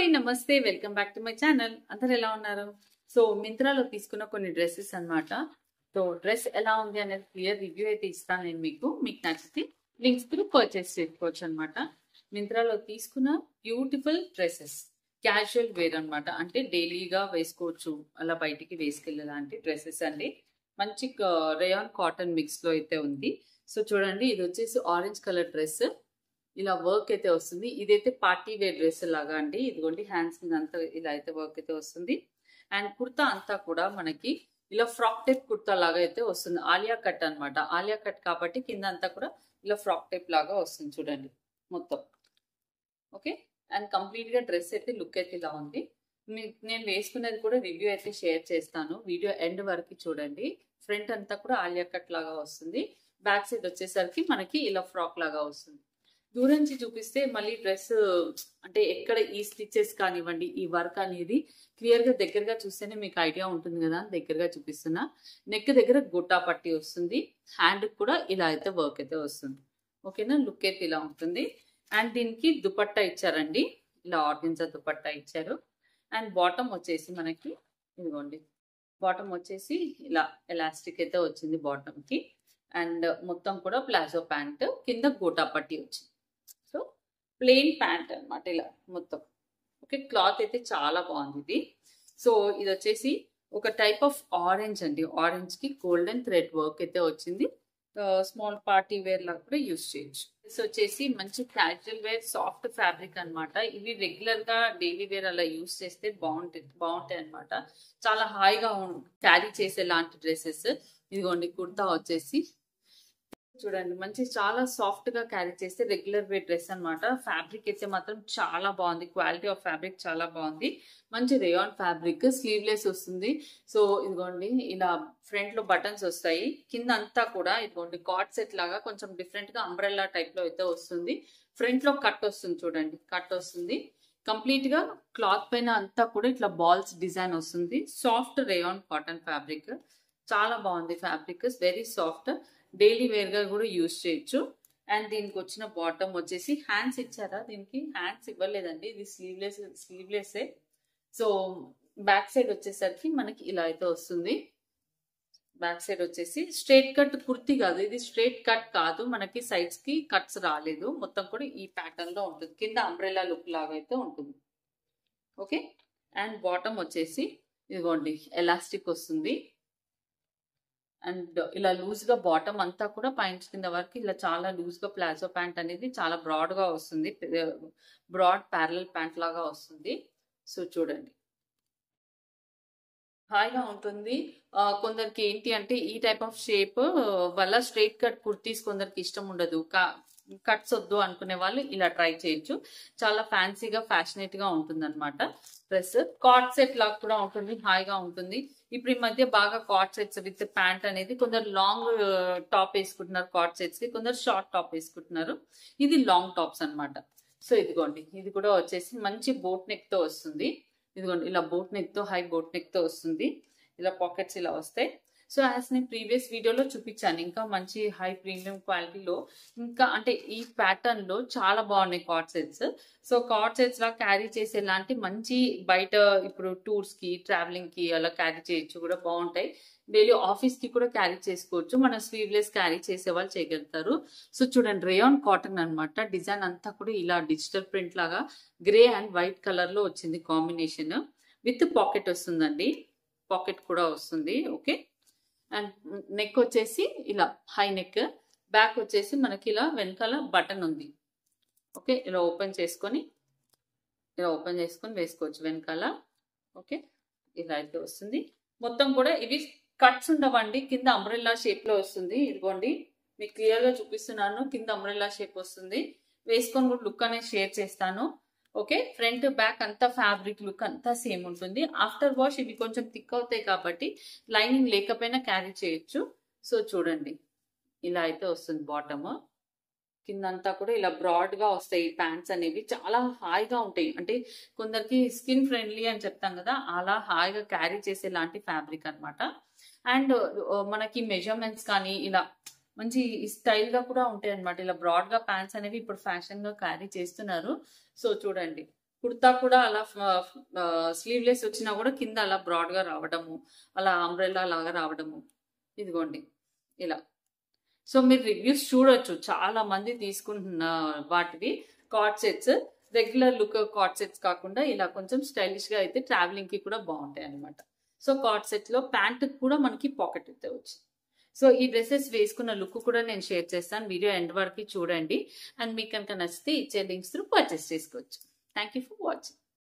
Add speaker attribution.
Speaker 1: Hi నమస్తే welcome back to my channel. అందరు ఎలా ఉన్నారు? సో మింత్రాలో తీసుకున్న కొన్ని డ్రెస్సెస్ అన్నమాట. సో డ్రెస్ ఎలా ఉంది అనేది క్లియర్ రివ్యూ అయితే ఇస్తాను నేను మీకు నచ్చితే లింక్స్ త్రూ పర్చేస్ చేసుకోవచ్చు అనమాట. మింత్రాలో తీసుకున్న బ్యూటిఫుల్ డ్రెస్సెస్ క్యాజువల్ వేర్ అనమాట. అంటే డైలీగా వేసుకోవచ్చు, అలా బయటికి వేసుకెళ్ళలాంటి డ్రెస్సెస్ అండి. మంచి రేయాన్ కాటన్ మిక్స్ లో అయితే ఉంది. సో చూడండి, ఇది వచ్చేసి ఆరెంజ్ కలర్ డ్రెస్, ఇలా వర్క్ అయితే వస్తుంది. ఇదైతే పార్టీ వేర్ డ్రెస్ లాగా అండి. ఇదిగోండి హ్యాండ్స్ మీద అంతా ఇలా అయితే వర్క్ అయితే వస్తుంది. అండ్ కుర్తా అంతా కూడా మనకి ఇలా ఫ్రాక్ టైప్ కుర్తా లాగా అయితే వస్తుంది. ఆలియా కట్ అనమాట. ఆలియా కట్ కాబట్టి కింద అంతా కూడా ఇలా ఫ్రాక్ టైప్ లాగా వస్తుంది చూడండి మొత్తం. ఓకే, అండ్ కంప్లీట్ గా డ్రెస్ అయితే లుక్ అయితే ఇలా ఉంది. నేను వేసుకునేది కూడా రివ్యూ అయితే షేర్ చేస్తాను, వీడియో ఎండ్ వరకు చూడండి. ఫ్రంట్ అంతా కూడా ఆలియా కట్ లాగా వస్తుంది. బ్యాక్ సైడ్ వచ్చేసరికి మనకి ఇలా ఫ్రాక్ లాగా వస్తుంది. దూరం నుంచి చూపిస్తే మళ్ళీ డ్రెస్ అంటే ఎక్కడ ఈ స్టిచెస్ కానివ్వండి, ఈ వర్క్ అనేది క్లియర్ గా దగ్గరగా చూస్తేనే మీకు ఐడియా ఉంటుంది కదా అని దగ్గరగా చూపిస్తున్నా. నెక్ దగ్గర గొట్టా పట్టి వస్తుంది. హ్యాండ్ కూడా ఇలా అయితే వర్క్ అయితే వస్తుంది. ఓకేనా, లుక్ అయితే ఇలా ఉంటుంది. అండ్ దీనికి దుపట్టా ఇచ్చారండి, ఇలా ఆర్గెన్జా దుపట్టా ఇచ్చారు. అండ్ బాటమ్ వచ్చేసి మనకి ఇదిగోండి, బాటమ్ వచ్చేసి ఇలా ఎలాస్టిక్ అయితే వచ్చింది బాటమ్ కి. అండ్ మొత్తం కూడా ప్లాజో ప్యాంట్, కింద గోటా పట్టి వచ్చింది. సో ప్లెయిన్ ప్యాంట్ అనమాట ఇలా మొత్తం. ఓకే, క్లాత్ అయితే చాలా బాగుంది ఇది. సో ఇది వచ్చేసి ఒక టైప్ ఆఫ్ ఆరెంజ్ అండి. ఆరెంజ్ కి గోల్డెన్ థ్రెడ్ వర్క్ అయితే వచ్చింది. స్మాల్ పార్టీ వేర్ లాగా కూడా యూజ్ చేయొచ్చు. సో వచ్చేసి మంచి క్యాజువల్ వేర్ సాఫ్ట్ ఫ్యాబ్రిక్ అనమాట. ఇవి రెగ్యులర్ గా డైలీ వేర్ అలా యూజ్ చేస్తే బాగుంటాయి అనమాట. చాలా హాయిగా క్యారీ చేసే లాంటి డ్రెస్సెస్. ఇదిగోండి కుర్తా వచ్చేసి చూడండి, మంచి చాలా సాఫ్ట్ గా క్యారీ చేస్తే రెగ్యులర్ వేర్ డ్రెస్ అనమాట. ఫ్యాబ్రిక్ అయితే మాత్రం చాలా బాగుంది, క్వాలిటీ ఆఫ్ ఫ్యాబ్రిక్ చాలా బాగుంది. మంచి రేయాన్ ఫ్యాబ్రిక్, స్లీవ్లెస్ వస్తుంది. సో ఇదిగోండి ఇలా ఫ్రంట్ లో బటన్స్ వస్తాయి, కింద అంతా కూడా ఇదిగోండి కార్డ్ సెట్ లాగా కొంచెం డిఫరెంట్ గా అంబ్రెల్లా టైప్ లో అయితే వస్తుంది. ఫ్రంట్ లో కట్ వస్తుంది చూడండి, కట్ వస్తుంది. కంప్లీట్ గా క్లాత్ పైన అంతా కూడా ఇట్లా బాల్స్ డిజైన్ వస్తుంది. సాఫ్ట్ రేయాన్ కాటన్ ఫ్యాబ్రిక్, చాలా బాగుంది fabric, very soft. Daily wear గా కూడా యూజ్ చేయొచ్చు. అండ్ దీనికి వచ్చిన బాటమ్ వచ్చేసి హ్యాండ్స్ ఇచ్చారా, దీనికి హ్యాండ్స్ ఇవ్వలేదండి, ఇది స్లీవ్లెస్. సో బ్యాక్ సైడ్ వచ్చేసరికి మనకి ఇలా అయితే వస్తుంది. బ్యాక్ సైడ్ వచ్చేసి స్ట్రైట్ కట్ కుర్తీ కాదు ఇది, స్ట్రైట్ కట్ కాదు, మనకి సైడ్స్ కి కట్స్ రాలేదు. మొత్తం కూడా ఈ ప్యాటర్న్ లో ఉంటుంది. కింద అంబ్రెల్లా లుక్ లాగా అయితే ఉంటుంది. ఓకే, అండ్ బాటమ్ వచ్చేసి ఇదిగోండి ఎలాస్టిక్ వస్తుంది. అండ్ ఇలా లూజ్ గా బాటమ్ అంతా కూడా పైన కింద వరకు ఇలా చాలా లూజ్ గా ప్లాజో ప్యాంట్ అనేది చాలా బ్రాడ్ గా వస్తుంది. బ్రాడ్ ప్యారలల్ ప్యాంట్ లాగా వస్తుంది. సో చూడండి హాయిగా ఉంటుంది. కొందరికి ఏంటి అంటే ఈ టైప్ ఆఫ్ షేప్ వల్ల స్ట్రైట్ కట్ కుర్తీస్ కొందరికి ఇష్టం ఉండదు, కట్స్ వద్దు అనుకునే వాళ్ళు ఇలా ట్రై చేయొచ్చు. చాలా ఫ్యాన్సీగా ఫ్యాషనేట్ గా ఉంటుంది అనమాట డ్రెస్. కార్డ్ సెట్ లాగా కూడా ఉంటుంది, హాయిగా ఉంటుంది. ఇప్పుడు ఈ మధ్య బాగా కార్డ్ సెట్స్ విత్ ప్యాంట్ అనేది కొందరు లాంగ్ టాప్ వేసుకుంటున్నారు కార్డ్ సెట్స్ కి, కొందరు షార్ట్ టాప్ వేసుకుంటున్నారు. ఇది లాంగ్ టాప్స్ అనమాట. సో ఇదిగోండి, ఇది కూడా వచ్చేసి మంచి బోట్ నెక్ తో వస్తుంది. ఇదిగోండి ఇలా బోట్ నెక్ తో, హై బోట్ నెక్ తో వస్తుంది. ఇలా పాకెట్స్ ఇలా వస్తాయి. సో యాజ్ నేను ప్రీవియస్ వీడియోలో చూపించాను, ఇంకా మంచి హై ప్రీమియం క్వాలిటీలో ఇంకా అంటే ఈ ప్యాటర్న్ లో చాలా బాగున్నాయి card sets. So card sets లా క్యారీ చేసేలాంటి మంచి బయట ఇప్పుడు టూర్స్ కి ట్రావెలింగ్ కి అలా క్యారీ చేయొచ్చు, కూడా బాగుంటాయి. డైలీ ఆఫీస్ కి కూడా క్యారీ చేసుకోవచ్చు. మన స్లీవ్లెస్ క్యారీ చేసే వాళ్ళు చేయగలుగుతారు. సో చూడండి రేయాన్ కాటన్ అనమాట. డిజైన్ అంతా కూడా ఇలా డిజిటల్ ప్రింట్ లాగా గ్రే అండ్ వైట్ కలర్ లో వచ్చింది కాంబినేషన్. విత్ పాకెట్ వస్తుందండి, పాకెట్ కూడా వస్తుంది. ఓకే, అండ్ నెక్ వచ్చేసి ఇలా హై నెక్. బ్యాక్ వచ్చేసి మనకి ఇలా వెనకాల బటన్ ఉంది. ఓకే, ఇలా ఓపెన్ చేసుకొని వేసుకోవచ్చు వెనకాల. ఓకే, ఇలా అయితే వస్తుంది. మొత్తం కూడా ఇవి కట్స్ ఉండవండి, కింద అంబ్రెల్లా షేప్ లో వస్తుంది. ఇదిగోండి మీకు క్లియర్ గా చూపిస్తున్నాను, కింద అంబ్రెల్లా షేప్ వస్తుంది. వేసుకొని కూడా లుక్ అనేది షేర్ చేస్తాను. ఓకే, ఫ్రంట్ బ్యాక్ అంతా ఫ్యాబ్రిక్ లుక్ అంతా సేమ్ ఉంటుంది. ఆఫ్టర్ వాష్ ఇవి కొంచెం థిక్ అవుతాయి కాబట్టి లైనింగ్ లేకపోయినా క్యారీ చేయొచ్చు. సో చూడండి ఇలా అయితే వస్తుంది బాటమ్. కిందంతా కూడా ఇలా బ్రాడ్ గా వస్తాయి ప్యాంట్స్ అనేవి, చాలా హాయిగా ఉంటాయి. అంటే కొందరికి స్కిన్ ఫ్రెండ్లీ అని చెప్తాం కదా, అలా హాయిగా క్యారీ చేసే లాంటి ఫ్యాబ్రిక్ అనమాట. అండ్ మనకి మెజర్మెంట్స్ కానీ ఇలా మంచి స్టైల్ గా కూడా ఉంటాయి అనమాట. ఇలా బ్రాడ్ గా ప్యాంట్స్ అనేవి ఇప్పుడు ఫ్యాషన్ గా క్యారీ చేస్తున్నారు. సో చూడండి కుర్తా కూడా అలా స్లీవ్లెస్ వచ్చినా కూడా కింద అలా బ్రాడ్గా రావడము, అలా అంబ్రెల్లా లాగా రావడము. ఇదిగోండి ఇలా. సో మీరు రివ్యూస్ చూడొచ్చు, చాలా మంది తీసుకుంటున్న వాటివి card sets. Regular look card sets కాకుండా ఇలా కొంచెం స్టైలిష్గా అయితే ట్రావెలింగ్కి కూడా బాగుంటాయి అనమాట. సో కార్డ్ సెట్లో ప్యాంట్ కూడా మనకి పాకెట్ అయితే వచ్చింది. సో ఈ డ్రెస్సెస్ వేసుకున్న లుక్ కూడా నేను షేర్ చేస్తాను, వీడియో ఎండ్ వరకు చూడండి. అండ్ మీకు కనుక నచ్చితే ఇచ్చే లింక్స్ త్రూ పర్చేస్ చేసుకోవచ్చు. Thank you for watching.